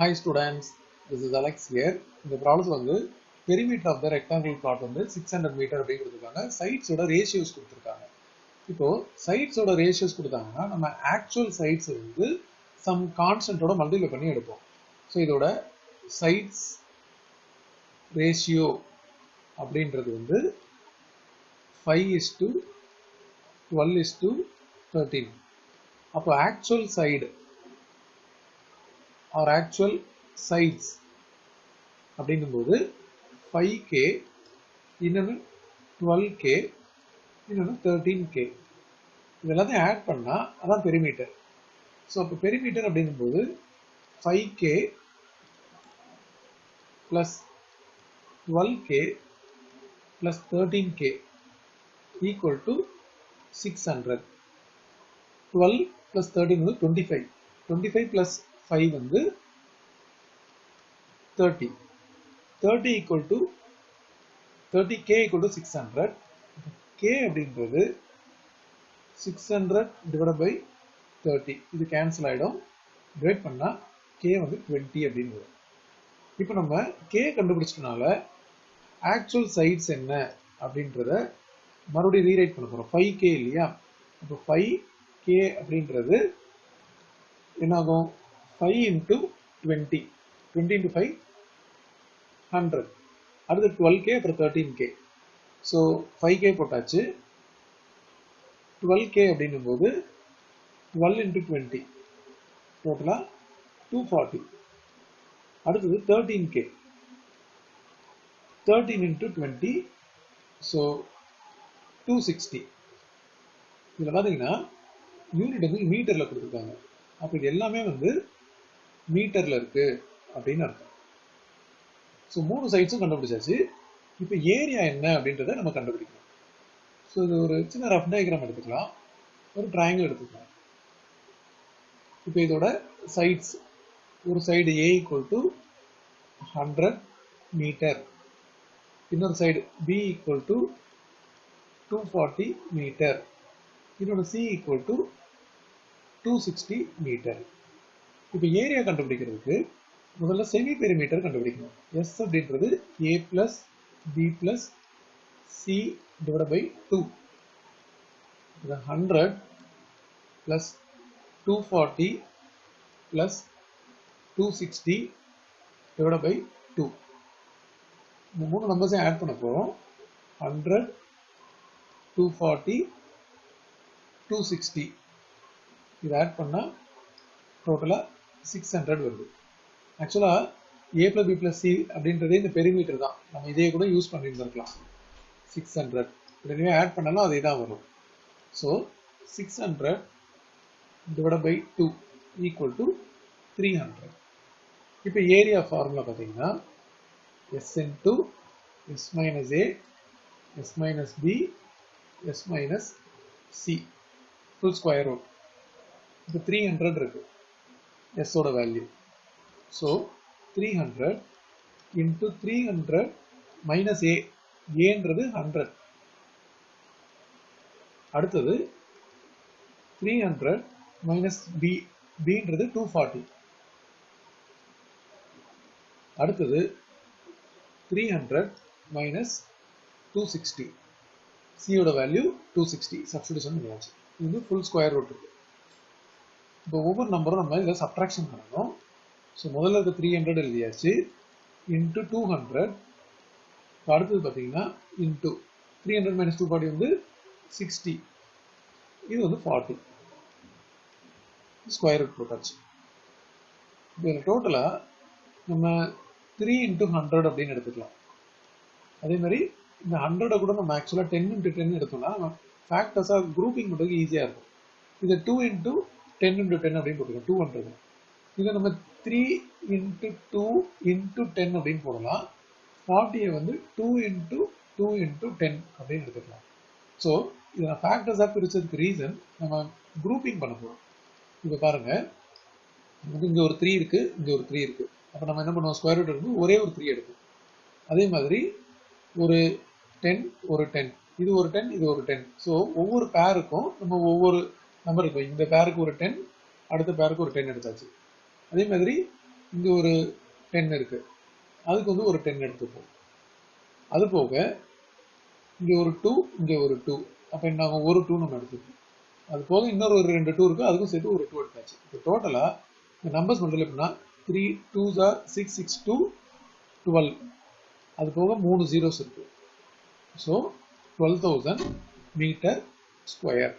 Hi students, this is Alex here. இந்த ப்ராப்ளத்தில் வந்து perimeter of the rectangle plot வந்து 600 மீட்டர் அப்படின்னு கொடுத்துருக்காங்க. சைட்ஸோட ரேஷியோஸ் கொடுத்துருக்காங்க. இப்போ சைட்ஸோட ரேஷியோஸ் கொடுத்தாங்கன்னா நம்ம ஆக்சுவல் சைட்ஸ் வந்து சம் கான்ஸ்டன்ட்டோட மல்டிப்ளை பண்ணி எடுப்போம். ஸோ இதோட சைட்ஸ் ரேஷியோ அப்படின்றது வந்து 5:12:13. அப்போ actual side or actual sides அப்படிங்கும்போது 5k இன்னொன்று 12k இன்னொன்று 13k இதெல்லாத்தையும் ஆட் பண்ணா அதான் பெரிமீட்டர். ஸோ அப்போ பெரிமீட்டர் அப்படிங்கும்போது 5k plus 12k plus 13k equal to 600. 12 plus 13 வந்து 25. 25 plus 5 வந்து 30. 30 equal to 30k equal to 600. k அப்படின்றது 600 divided by 30. இது கேன்சல் ஆயிடும். டிவைட் பண்ணா k வந்து 20 அப்படின்னு வரும். இப்போ நம்ம k கண்டுபிடிச்சதுனால ஆக்சுவல் சைட்ஸ் என்ன அப்படின்றத மறுபடியும் ரீரைட் பண்ண போறோம். 5k இல்லையா? அப்போ 5k அப்படின்றது என்ன ஆகும்? 5 into 20. 20 into 5 100. அடுத்து 12k அப்புறம் 13k. ஸோ 5k போட்டாச்சு. 12k அப்படின்னும்போது 12 into 20 டோட்டலா 240. அடுத்தது 13k. 13 into 20 so 260. இதில் பார்த்தீங்கன்னா யூனிட் வந்து மீட்டரில் கொடுத்துருக்காங்க. அப்போ இது எல்லாமே வந்து மீட்டரில் இருக்கு அப்படின்னு அர்த்தம். ஸோ 3 சைட்ஸும் கண்டுபிடிச்சாச்சு. இப்போ ஏரியா என்ன அப்படின்றத நம்ம கண்டுபிடிக்கணும். ஸோ இது ஒரு சின்ன ரஃப் டயக்ராம் எடுத்துக்கலாம், ஒரு ட்ரையாங்கிள் எடுத்துக்கலாம். இப்போ இதோட சைட்ஸ், ஒரு side A equal to 100 metre, இன்னொரு side B equal to 240 metre, இன்னொரு C equal to 260 மீட்டர். இப்போ ஏரியா கண்டுபிடிக்கிறதுக்கு முதல்ல செமி பெரிமீட்டர் கண்டுபிடிக்கணும். S அப்படின்றது A plus B plus C divided by 2. 100 plus 240 plus 260 divided by 2. இந்த 3 நம்பர்ஸையும் ஆட் பண்ண போகிறோம். 100 240 260 இது ஆட் பண்ணால் டோட்டலாக 600 வருது. ஆக்சுவலாக A plus B plus C அப்படின்றதே இந்த பெரிமீட்டர் தான். நம்ம இதே கூட யூஸ் பண்ணியிருந்திருக்கலாம். 600 எனவே ஆட் பண்ணாலும் அதே தான் வரும். So 600 divided by 2 equal to 300. இப்போ ஏரியா ஃபார்முலா பார்த்தீங்கன்னா S into S minus A, S minus B, S minus C full square root. இப்போ 300 இருக்கு S ஓட value. So 300 into 300 minus A, ஏன்றது 100. அடுத்தது 300 minus B, Bன்றது 240. அடுத்தது 300 minus 260. C ஓட value 260 substitution பண்ணியாச்சு. இது ஃபுல் ஸ்கொயர் ரூட் இருக்கு. இப்போ ஒவ்வொரு நம்பரும் நம்ம இதில் சப்ட்ராக்ஷன் பண்ணணும். ஸோ முதல்ல இருக்க 300 எழுதியாச்சு, இன்ட்டு 200. அடுத்தது பார்த்தீங்கன்னா இன்ட்டு 300 minus 240 வந்து 60, இது வந்து 40. ஸ்கொயர் ரூட் போட்டாச்சு. இப்போ டோட்டலாக நம்ம 3 into 100 அப்படின்னு எடுத்துக்கலாம். அதே மாதிரி இந்த 100 கூட நம்ம ஆக்சுவலாக 10 into 10 எடுத்தோம்னா நம்ம ஃபேக்டர்ஸாக குரூப்பிங் பண்ணுறதுக்கு ஈஸியாக இருக்கும். இதை 2 into 10 into 10 அப்படின்னு போட்டுக்கலாம், 200. இதை நம்ம 3 into 2 into 10 அப்படின்னு போடலாம். 40 வந்து 2 into 2 into 10 அப்படின்னு எடுத்துக்கலாம். ஸோ இதை நான் ஃபேக்டர்ஸாக பிரிச்சதுக்கு ரீசன் நம்ம குரூப்பிங் பண்ண போகிறோம். இப்போ பாருங்க, நமக்கு இங்கே ஒரு 3 இருக்கு, இங்கே ஒரு 3 இருக்கு. அப்போ நம்ம என்ன பண்ணுவோம்? ஸ்கொயர் ரூட் எடுக்கும், ஒரே ஒரு 3 எடுக்கும். அதே மாதிரி ஒரு 10 ஒரு 10, இது ஒரு 10 இது ஒரு 10. ஸோ ஒவ்வொரு பேருக்கும் நம்ம ஒவ்வொரு நம்பர் இருக்கும். இந்த பேருக்கு ஒரு 10, அடுத்த பேருக்கு ஒரு 10 எடுத்தாச்சு. அதே மாதிரி இங்கே ஒரு 10 இருக்குது, அதுக்கு வந்து ஒரு 10 எடுத்துப்போம். அது போக இங்கே ஒரு 2, இங்கே ஒரு 2, அப்போ என்ன ஆகும், ஒரு 2 நம்ம எடுத்துப்போம். அது போக இன்னொரு ஒரு 2 2 இருக்குது, அதுக்கும் சேர்த்து ஒரு 2 எடுத்தாச்சு. இப்போ டோட்டலாக இந்த நம்பர்ஸ் மட்டும் எப்படின்னா 3 2s are 6, 6 2 12, அது போக 3 zeros இருக்குது. So 12,000 metre square.